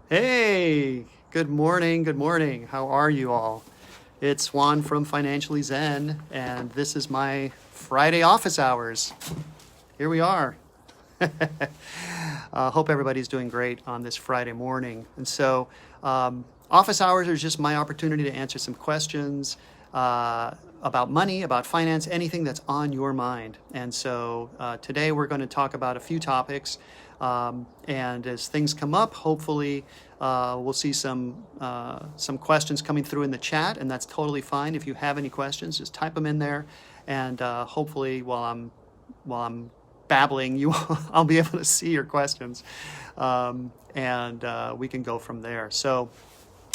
Hey, good morning. Good morning. How are you all? It's Juan from Financially Zen, and this is my Friday office hours. Here we are. Hope everybody's doing great on this Friday morning. And so, office hours are just my opportunity to answer some questions about money, about finance, anything that's on your mind. And so, today we're going to talk about a few topics. And as things come up, hopefully we'll see some questions coming through in the chat, and that's totally fine. If you have any questions, just type them in there, and hopefully while I'm babbling, I'll be able to see your questions, and we can go from there. So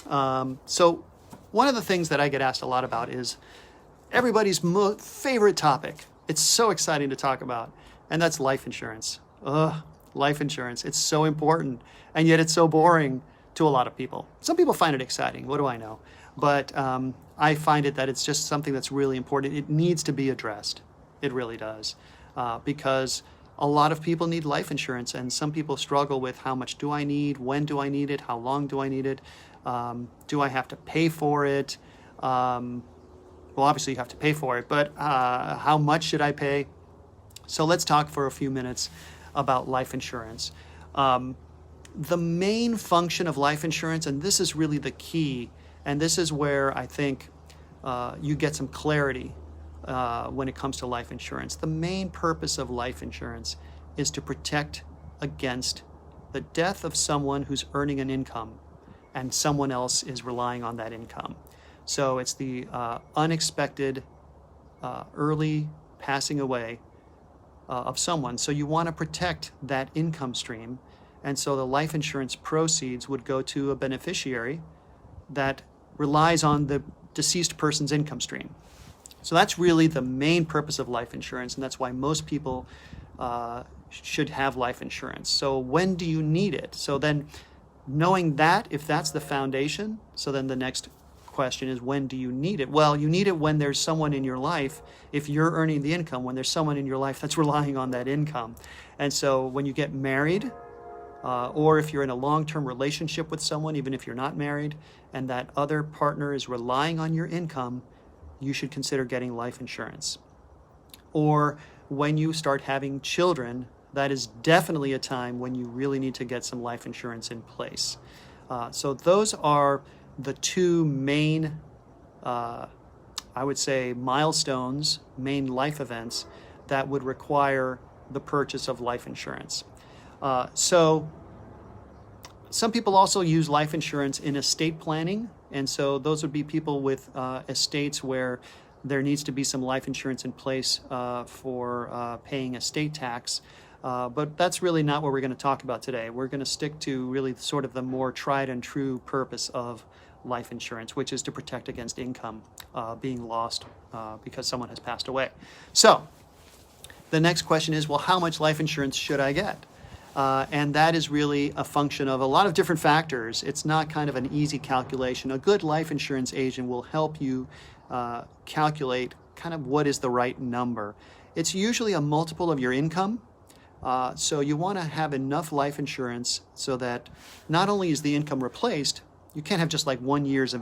one of the things that I get asked a lot about is everybody's favorite topic. It's so exciting to talk about, and that's life insurance. Ugh. Life insurance. It's so important, and yet it's so boring to a lot of people. Some people find it exciting. What do I know? But I find that it's just something that's really important. It needs to be addressed. It really does. Because a lot of people need life insurance, and some people struggle with how much do I need? When do I need it? How long do I need it? Do I have to pay for it? Well, obviously you have to pay for it, but how much should I pay? So let's talk for a few minutes about life insurance. The main function of life insurance, and this is really the key, and this is where I think you get some clarity when it comes to life insurance. The main purpose of life insurance is to protect against the death of someone who's earning an income and someone else is relying on that income. So it's the unexpected early passing away of someone. So you want to protect that income stream. And so the life insurance proceeds would go to a beneficiary that relies on the deceased person's income stream. So that's really the main purpose of life insurance, and that's why most people should have life insurance. So when do you need it? So then knowing that, if that's the foundation, so then the next question is, when do you need it? Well, you need it when there's someone in your life, if you're earning the income, when there's someone in your life that's relying on that income. And so when you get married, or if you're in a long-term relationship with someone, even if you're not married, and that other partner is relying on your income, you should consider getting life insurance. Or when you start having children, that is definitely a time when you really need to get some life insurance in place. So those are the two main, I would say, milestones, main life events that would require the purchase of life insurance. So some people also use life insurance in estate planning, and so those would be people with estates where there needs to be some life insurance in place for paying estate tax. But that's really not what we're going to talk about today. We're going to stick to really sort of the more tried and true purpose of life insurance, which is to protect against income being lost because someone has passed away. So the next question is, well, how much life insurance should I get? And that is really a function of a lot of different factors. It's not kind of an easy calculation. A good life insurance agent will help you calculate kind of what is the right number. It's usually a multiple of your income. So you want to have enough life insurance so that not only is the income replaced, you can't have just like 1 year's of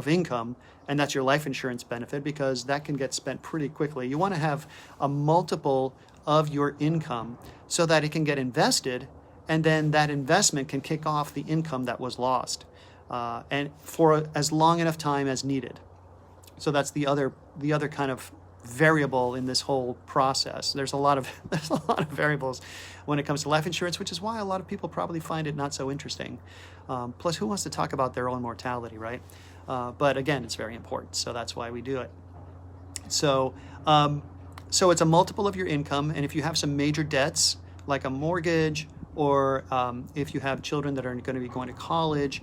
income and that's your life insurance benefit, because that can get spent pretty quickly. You want to have a multiple of your income so that it can get invested, and then that investment can kick off the income that was lost, and for as long enough time as needed. So that's the other kind of variable in this whole process. There's a lot of variables when it comes to life insurance, which is why a lot of people probably find it not so interesting. Plus, who wants to talk about their own mortality, right? But again, it's very important, so that's why we do it. So it's a multiple of your income, and if you have some major debts like a mortgage, or if you have children that are going to be going to college,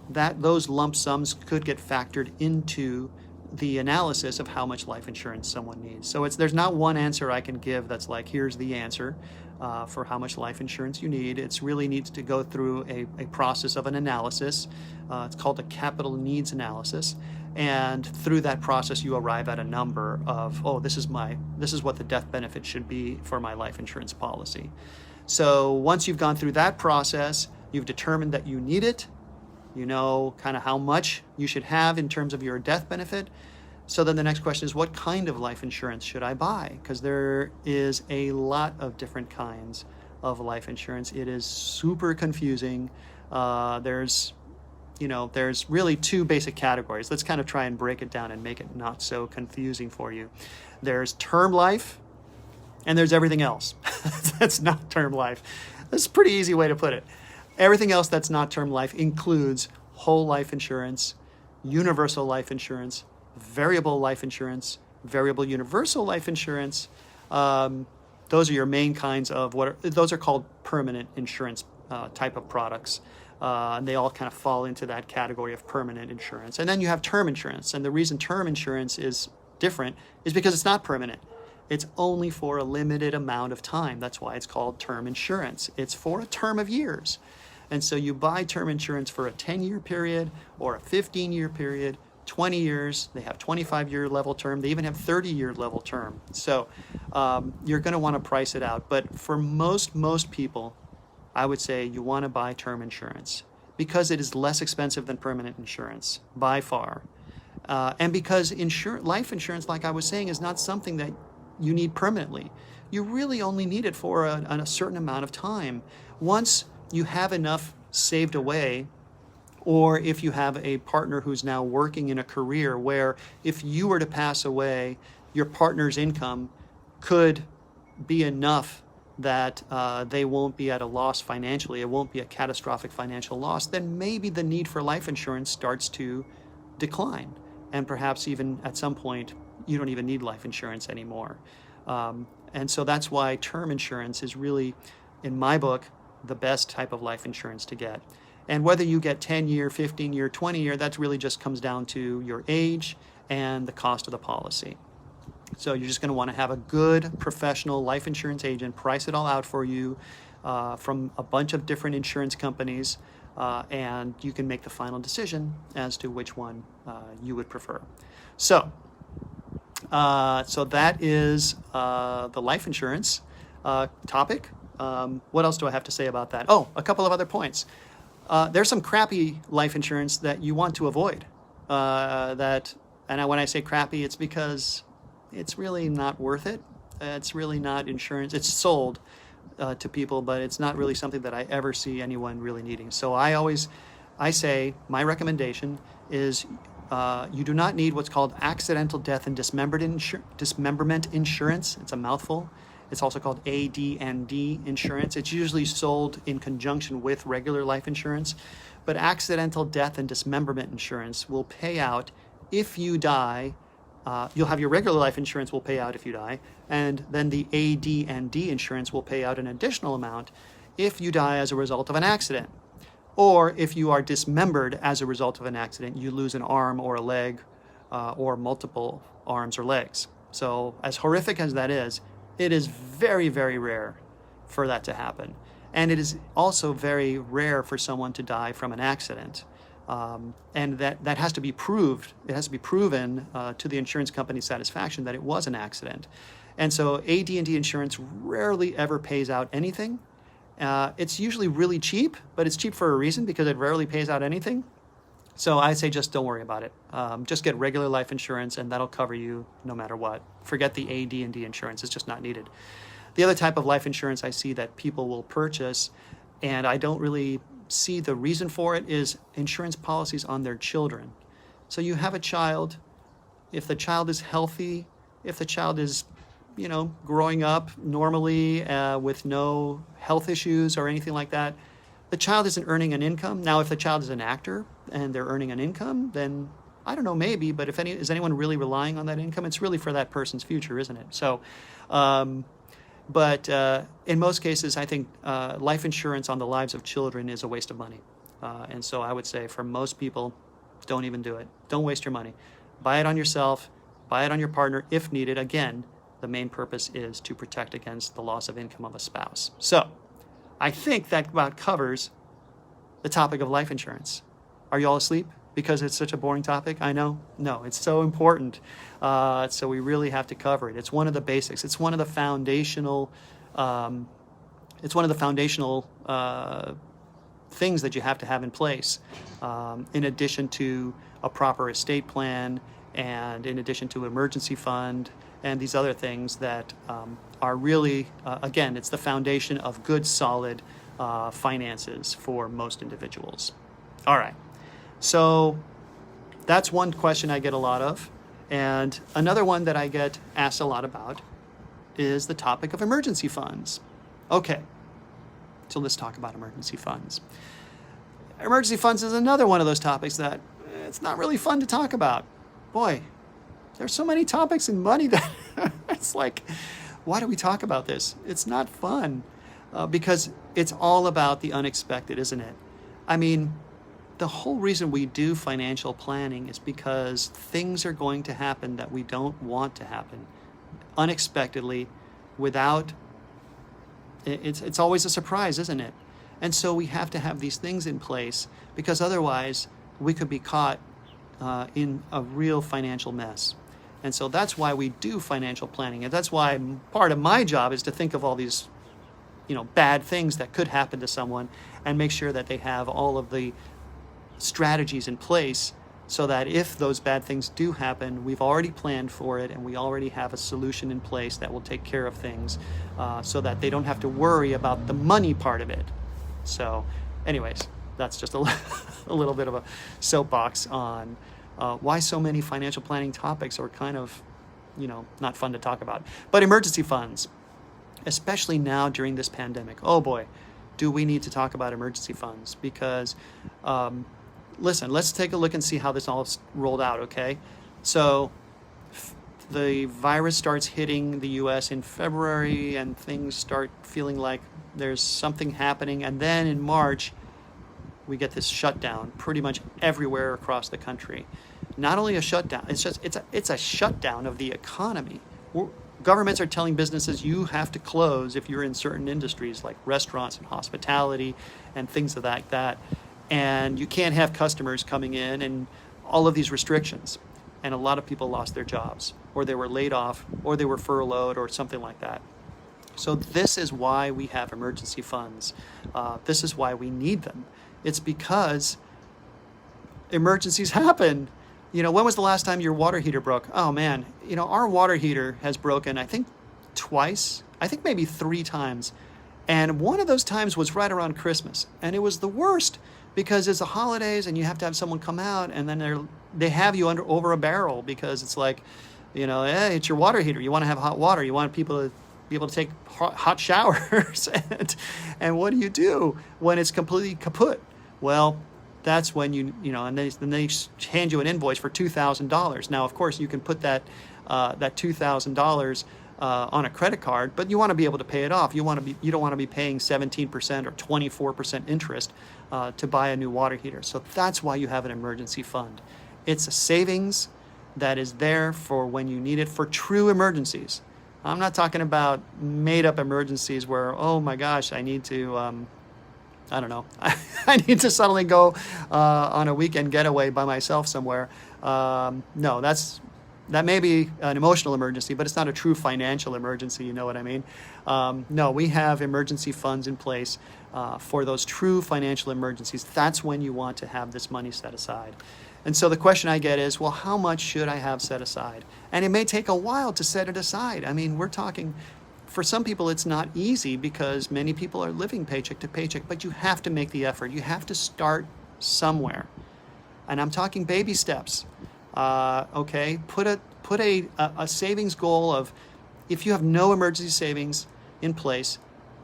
those lump sums could get factored into the analysis of how much life insurance someone needs. So there's not one answer I can give that's like, here's the answer for how much life insurance you need. It really needs to go through a process of an analysis. It's called a capital needs analysis. And through that process, you arrive at a number of, this is what the death benefit should be for my life insurance policy. So once you've gone through that process, You've determined that you need it. You know kind of how much you should have in terms of your death benefit. So then the next question is, what kind of life insurance should I buy? Because there is a lot of different kinds of life insurance. It is super confusing. There's really two basic categories. Let's kind of try and break it down and make it not so confusing for you. There's term life, and there's everything else. That's not term life. That's a pretty easy way to put it. Everything else that's not term life includes whole life insurance, universal life insurance, variable life insurance, variable universal life insurance. Those are your main kinds of those are called permanent insurance type of products. And they all kind of fall into that category of permanent insurance. And then you have term insurance. And the reason term insurance is different is because it's not permanent. It's only for a limited amount of time. That's why it's called term insurance. It's for a term of years. And so you buy term insurance for a 10-year period or a 15-year period, 20 years. They have 25-year level term. They even have 30-year level term. So you're going to want to price it out. But for most people, I would say you want to buy term insurance because it is less expensive than permanent insurance by far. And because life insurance, like I was saying, is not something that you need permanently. You really only need it for a certain amount of time. Once you have enough saved away, or if you have a partner who's now working in a career where if you were to pass away, your partner's income could be enough that they won't be at a loss financially, it won't be a catastrophic financial loss, then maybe the need for life insurance starts to decline. And perhaps even at some point, you don't even need life insurance anymore. And so that's why term insurance is really, in my book, the best type of life insurance to get. And whether you get 10-year, 15-year, 20-year, that really just comes down to your age and the cost of the policy. So you're just going to want to have a good professional life insurance agent price it all out for you from a bunch of different insurance companies, and you can make the final decision as to which one you would prefer. So that is the life insurance topic. What else do I have to say about that? Oh, a couple of other points. There's some crappy life insurance that you want to avoid. When I say crappy, it's because it's really not worth it. It's really not insurance. It's sold to people, but it's not really something that I ever see anyone really needing. So I say my recommendation is you do not need what's called accidental death and dismemberment insurance. It's a mouthful. It's also called AD&D insurance. It's usually sold in conjunction with regular life insurance, but accidental death and dismemberment insurance will pay out if you die. You'll have your regular life insurance will pay out if you die, and then the AD&D insurance will pay out an additional amount if you die as a result of an accident, or if you are dismembered as a result of an accident, you lose an arm or a leg, or multiple arms or legs. So as horrific as that is, it is very, very rare for that to happen. And it is also very rare for someone to die from an accident. And that has to be proved. It has to be proven to the insurance company's satisfaction that it was an accident. And so AD&D insurance rarely ever pays out anything. It's usually really cheap, but it's cheap for a reason because it rarely pays out anything. So I say just don't worry about it. Just get regular life insurance and that'll cover you no matter what. Forget the AD&D insurance. It's just not needed. The other type of life insurance I see that people will purchase, and I don't really see the reason for it, is insurance policies on their children. So you have a child. If the child is healthy, if the child is, growing up normally with no health issues or anything like that, the child isn't earning an income. Now, if the child is an actor and they're earning an income, then I don't know, maybe, but is anyone really relying on that income? It's really for that person's future, isn't it? So, but in most cases, I think life insurance on the lives of children is a waste of money. And so I would say for most people, don't even do it. Don't waste your money. Buy it on yourself, buy it on your partner if needed. Again, the main purpose is to protect against the loss of income of a spouse. So I think that about covers the topic of life insurance. Are you all asleep because it's such a boring topic? I know. No, it's so important. So we really have to cover it. It's one of the basics. It's one of the foundational things that you have to have in place, in addition to a proper estate plan, and in addition to emergency fund, and these other things that are really, again, it's the foundation of good, solid finances for most individuals. All right, so that's one question I get a lot of. And another one that I get asked a lot about is the topic of emergency funds. Okay, so let's talk about emergency funds. Emergency funds is another one of those topics that it's not really fun to talk about. Boy, there's so many topics in money that it's like, why do we talk about this? It's not fun because it's all about the unexpected, isn't it? I mean, the whole reason we do financial planning is because things are going to happen that we don't want to happen unexpectedly, without, it's always a surprise, isn't it? And so we have to have these things in place, because otherwise we could be caught in a real financial mess. And so that's why we do financial planning. And that's why part of my job is to think of all these, bad things that could happen to someone, and make sure that they have all of the strategies in place, so that if those bad things do happen, we've already planned for it, and we already have a solution in place that will take care of things, so that they don't have to worry about the money part of it. So anyways, that's just a little bit of a soapbox on why so many financial planning topics are kind of, not fun to talk about. But emergency funds, especially now during this pandemic, oh boy, do we need to talk about emergency funds, because listen, let's take a look and see how this all rolled out, okay? So the virus starts hitting the US in February, and things start feeling like there's something happening. And then in March, we get this shutdown pretty much everywhere across the country. Not only a shutdown, it's a shutdown of the economy. Governments are telling businesses you have to close if you're in certain industries like restaurants and hospitality and things like that. And you can't have customers coming in, and all of these restrictions. And a lot of people lost their jobs, or they were laid off, or they were furloughed, or something like that. So this is why we have emergency funds. This is why we need them. It's because emergencies happen. When was the last time your water heater broke? Oh man, our water heater has broken, I think twice, I think maybe 3 times. And one of those times was right around Christmas. And it was the worst, because it's the holidays and you have to have someone come out, and then they have you over a barrel, because it's like, hey, it's your water heater. You want to have hot water. You want people to be able to take hot showers. And what do you do when it's completely kaput? Well, that's when and then they hand you an invoice for $2,000. Now, of course, you can put that $2,000 on a credit card, but you want to be able to pay it off. You don't want to be paying 17% or 24% interest to buy a new water heater. So that's why you have an emergency fund. It's a savings that is there for when you need it, for true emergencies. I'm not talking about made-up emergencies where, oh my gosh, I need to, I don't know, I need to suddenly go on a weekend getaway by myself somewhere. No, that may be an emotional emergency, but it's not a true financial emergency, you know what I mean? No, we have emergency funds in place for those true financial emergencies. That's when you want to have this money set aside. And so the question I get is, well, how much should I have set aside? And it may take a while to set it aside. I mean, we're talking, for some people it's not easy, because many people are living paycheck to paycheck, but you have to make the effort. You have to start somewhere. And I'm talking baby steps. Okay, put a savings goal of, if you have no emergency savings in place,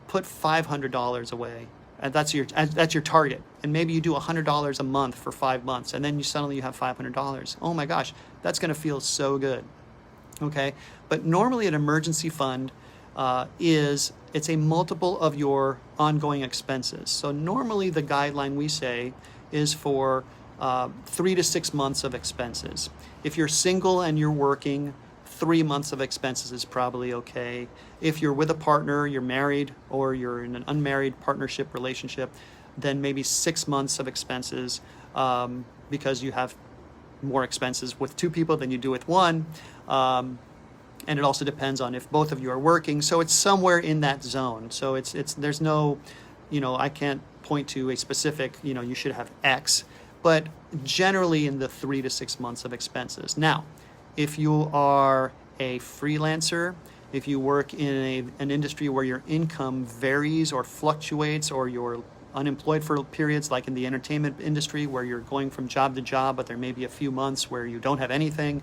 put $500 away, and that's your target. And maybe you do $100 a month for 5 months, and then you suddenly have $500. Oh my gosh, that's going to feel so good. Okay, but normally an emergency fund it's a multiple of your ongoing expenses. So normally the guideline we say is for 3 to 6 months of expenses. If you're single and you're working, 3 months of expenses is probably okay. If you're with a partner, you're married, or you're in an unmarried partnership relationship, then maybe 6 months of expenses, because you have more expenses with 2 people than you do with 1. And it also depends on if both of you are working. So it's somewhere in that zone. So it's there's no, I can't point to a specific, you should have X, but generally in the 3 to 6 months of expenses. Now, if you are a freelancer, if you work in an industry where your income varies or fluctuates, or you're unemployed for periods, like in the entertainment industry where you're going from job to job, but there may be a few months where you don't have anything,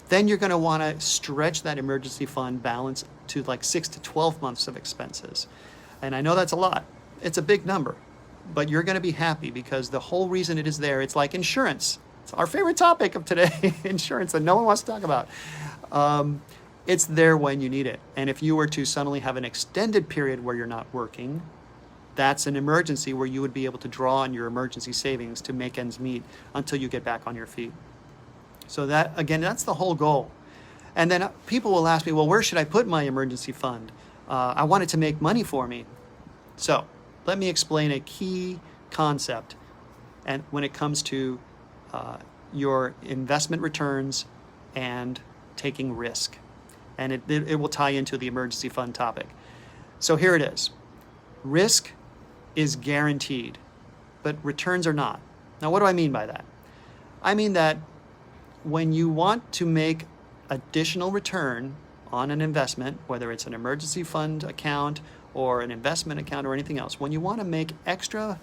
then you're going to want to stretch that emergency fund balance to like 6 to 12 months of expenses. And I know that's a lot. It's a big number, but you're going to be happy because the whole reason it is there, it's like insurance. It's our favorite topic of today, insurance that no one wants to talk about. It's there when you need it. And if you were to suddenly have an extended period where you're not working, that's an emergency where you would be able to draw on your emergency savings to make ends meet until you get back on your feet. So that, again, that's the whole goal. And then people will ask me, well, where should I put my emergency fund? I want it to make money for me. So let me explain a key concept and when it comes to your investment returns and taking risk. And it will tie into the emergency fund topic. So here it is. Risk is guaranteed, but returns are not. Now, what do I mean by that? I mean that when you want to make additional return on an investment, whether it's an emergency fund account or an investment account or anything else, when you want to make extra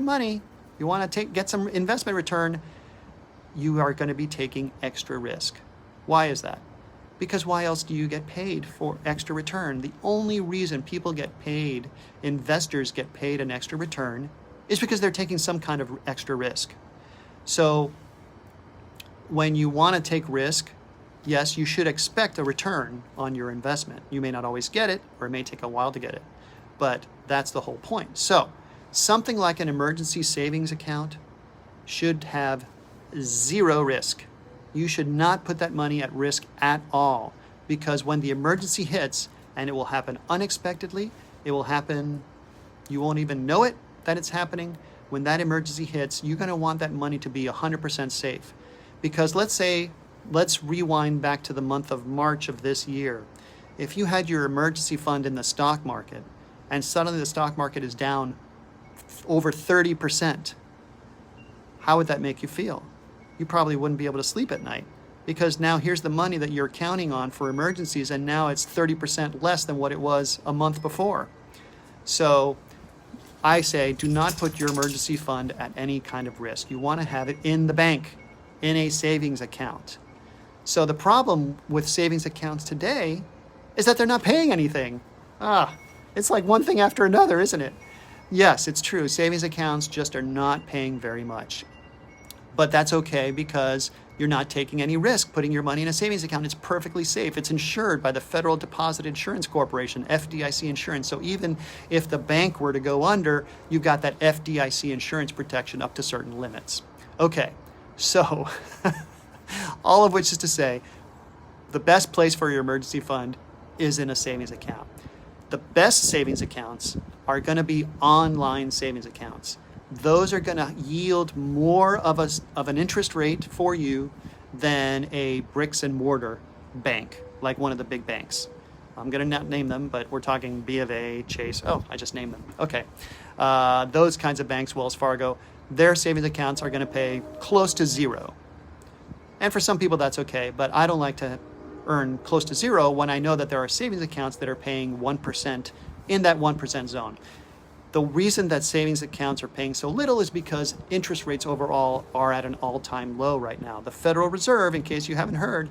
money, you want to get some investment return, you are going to be taking extra risk. Why is that? Because why else do you get paid for extra return? The only reason people get paid, investors get paid an extra return, is because they're taking some kind of extra risk. So when you want to take risk, yes, you should expect a return on your investment. You may not always get it, or it may take a while to get it, but that's the whole point. So something like an emergency savings account should have zero risk. You should not put that money at risk at all, because when the emergency hits, and it will happen unexpectedly, it will happen, you won't even know it that it's happening. When that emergency hits, you're going to want that money to be 100% safe. Because let's rewind back to the month of March of this year. If you had your emergency fund in the stock market, and suddenly the stock market is down over 30%, how would that make you feel? You probably wouldn't be able to sleep at night, because now here's the money that you're counting on for emergencies, and now it's 30% less than what it was a month before. So I say, do not put your emergency fund at any kind of risk. You want to have it in the bank, in a savings account. So the problem with savings accounts today is that they're not paying anything. It's like one thing after another, isn't it? Yes, it's true. Savings accounts just are not paying very much. But that's okay, because you're not taking any risk putting your money in a savings account. It's perfectly safe. It's insured by the Federal Deposit Insurance Corporation, FDIC insurance. So even if the bank were to go under, you've got that FDIC insurance protection up to certain limits. Okay, so all of which is to say, the best place for your emergency fund is in a savings account. The best savings accounts are going to be online savings accounts. Those are going to yield more of an interest rate for you than a bricks and mortar bank, like one of the big banks. I'm going to not name them, but we're talking B of A, Chase. Oh, I just named them. Okay. Those kinds of banks, Wells Fargo, their savings accounts are going to pay close to zero. And for some people, that's okay, but I don't like to earn close to zero when I know that there are savings accounts that are paying 1% in that 1% zone. The reason that savings accounts are paying so little is because interest rates overall are at an all-time low right now. The Federal Reserve, in case you haven't heard,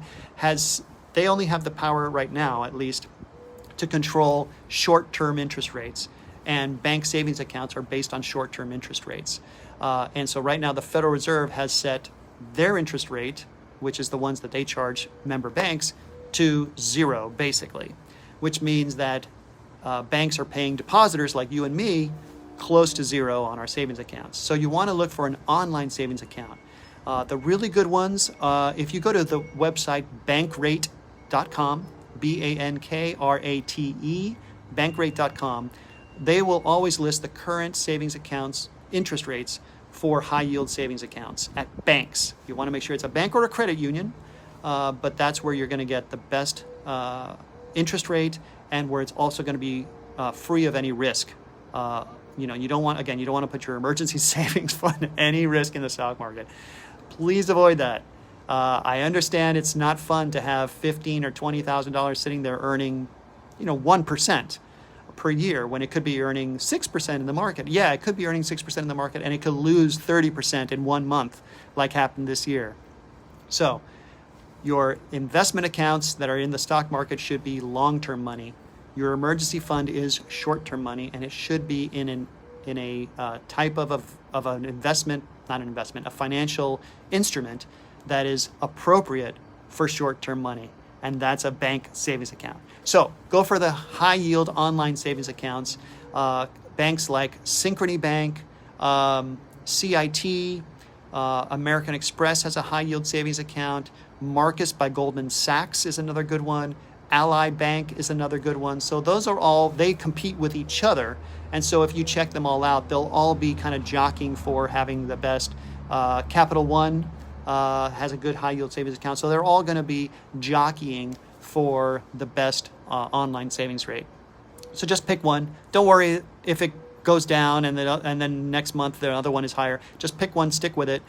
they only have the power right now, at least, to control short-term interest rates. And bank savings accounts are based on short-term interest rates. And so right now the Federal Reserve has set their interest rate, which is the ones that they charge member banks, to zero, basically, which means that banks are paying depositors like you and me close to zero on our savings accounts. So you want to look for an online savings account. The really good ones, if you go to the website bankrate.com, BANKRATE, bankrate.com, they will always list the current savings accounts interest rates for high yield savings accounts at banks. You want to make sure it's a bank or a credit union, but that's where you're going to get the best interest rate, and where it's also going to be free of any risk you don't want to put your emergency savings fund at any risk in the stock market. Please avoid that. I understand it's not fun to have $15,000 or $20,000 sitting there earning, 1% per year when it could be earning 6% in the market. Yeah, it could be earning 6% in the market, and it could lose 30% in 1 month, like happened this year. So your investment accounts that are in the stock market should be long-term money. Your emergency fund is short-term money, and it should be in a type of an investment, not an investment, a financial instrument that is appropriate for short-term money, and that's a bank savings account. So go for the high-yield online savings accounts. Banks like Synchrony Bank, CIT, American Express has a high-yield savings account. Marcus by Goldman Sachs is another good one. Ally Bank is another good one. So those are all, they compete with each other. And so if you check them all out, they'll all be kind of jockeying for having the best. Capital One has a good high-yield savings account. So they're all going to be jockeying for the best online savings rate. So just pick one. Don't worry if it goes down and then next month the other one is higher. Just pick one, stick with it.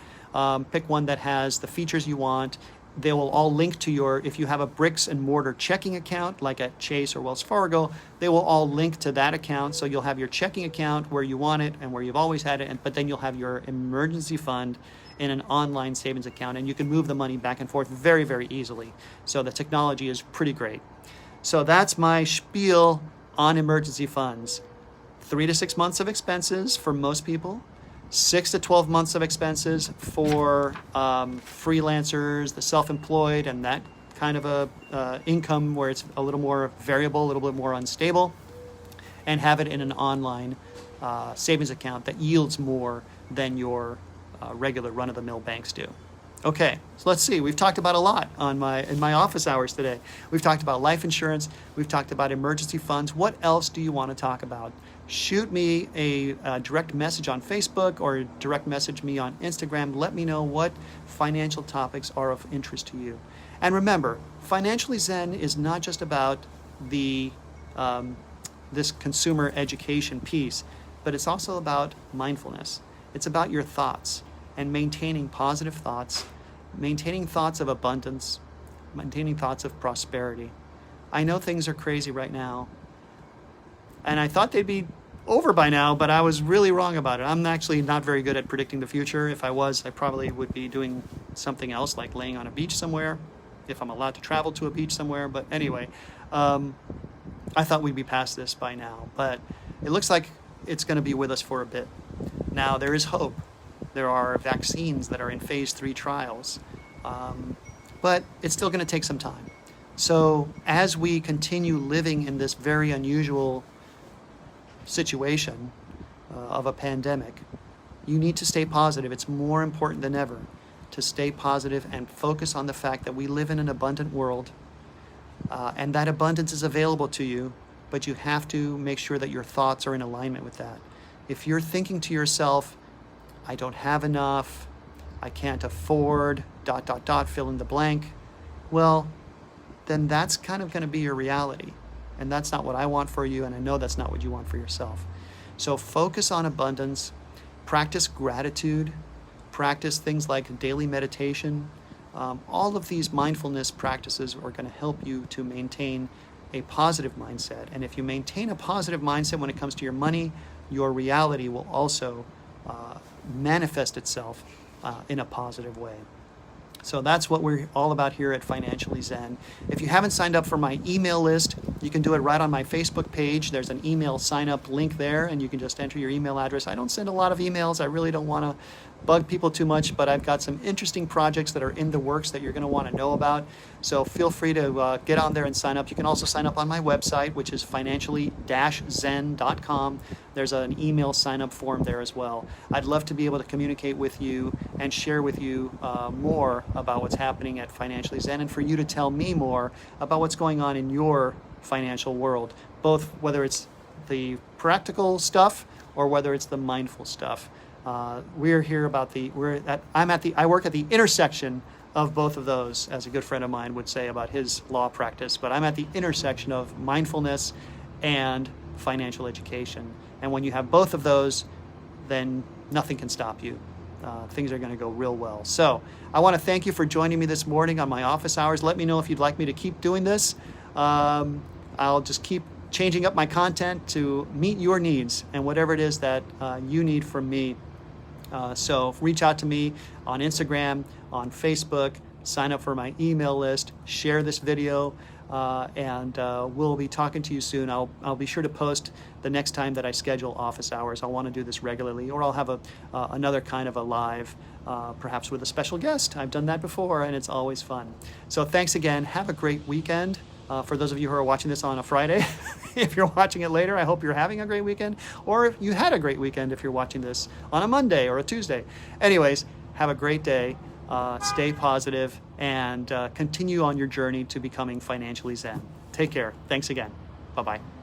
Pick one that has the features you want. They will all link to if you have a bricks and mortar checking account like at Chase or Wells Fargo, they will all link to that account. So you'll have your checking account where you want it and where you've always had it, but then you'll have your emergency fund in an online savings account, and you can move the money back and forth very, very easily. So the technology is pretty great. So that's my spiel on emergency funds. 3 to 6 months of expenses for most people. 6 to 12 months of expenses for freelancers, the self-employed, and that kind of a income where it's a little more variable, a little bit more unstable, and have it in an online savings account that yields more than your regular run-of-the-mill banks do. Okay, so let's see. We've talked about a lot in my office hours today. We've talked about life insurance. We've talked about emergency funds. What else do you want to talk about? Shoot me a direct message on Facebook or direct message me on Instagram. Let me know what financial topics are of interest to you. And remember, Financially Zen is not just about this consumer education piece, but it's also about mindfulness. It's about your thoughts and maintaining positive thoughts, maintaining thoughts of abundance, maintaining thoughts of prosperity. I know things are crazy right now, and I thought they'd be over by now, but I was really wrong about it. I'm actually not very good at predicting the future. If I was, I probably would be doing something else, like laying on a beach somewhere, if I'm allowed to travel to a beach somewhere. But anyway, I thought we'd be past this by now, but it looks like it's going to be with us for a bit. Now, there is hope. There are vaccines that are in phase 3 trials, but it's still going to take some time. So as we continue living in this very unusual situation of a pandemic, you need to stay positive. It's more important than ever to stay positive and focus on the fact that we live in an abundant world, and that abundance is available to you, but you have to make sure that your thoughts are in alignment with that. If you're thinking to yourself, I don't have enough, I can't afford, ... fill in the blank, well, then that's kind of going to be your reality. And that's not what I want for you, and I know that's not what you want for yourself. So focus on abundance, practice gratitude, practice things like daily meditation. All of these mindfulness practices are going to help you to maintain a positive mindset. And if you maintain a positive mindset when it comes to your money, your reality will also manifest itself in a positive way. So that's what we're all about here at Financially Zen. If you haven't signed up for my email list, you can do it right on my Facebook page. There's an email sign-up link there, and you can just enter your email address. I don't send a lot of emails. I really don't want to bug people too much, but I've got some interesting projects that are in the works that you're going to want to know about. So feel free to get on there and sign up. You can also sign up on my website, which is financially-zen.com. There's an email sign-up form there as well. I'd love to be able to communicate with you and share with you more about what's happening at Financially Zen, and for you to tell me more about what's going on in your financial world, both whether it's the practical stuff or whether it's the mindful stuff. We're here about I work at the intersection of both of those, as a good friend of mine would say about his law practice, but I'm at the intersection of mindfulness and financial education. And when you have both of those, then nothing can stop you. Things are going to go real well. So I want to thank you for joining me this morning on my office hours. Let me know if you'd like me to keep doing this. I'll just keep changing up my content to meet your needs and whatever it is that you need from me. So reach out to me on Instagram, on Facebook, sign up for my email list, share this video, and we'll be talking to you soon. I'll be sure to post the next time that I schedule office hours. I'll want to do this regularly, or I'll have another kind of a live, perhaps with a special guest. I've done that before, and it's always fun. So thanks again. Have a great weekend. For those of you who are watching this on a Friday, if you're watching it later, I hope you're having a great weekend. Or if you had a great weekend if you're watching this on a Monday or a Tuesday. Anyways, have a great day. Stay positive, and continue on your journey to becoming financially zen. Take care. Thanks again. Bye-bye.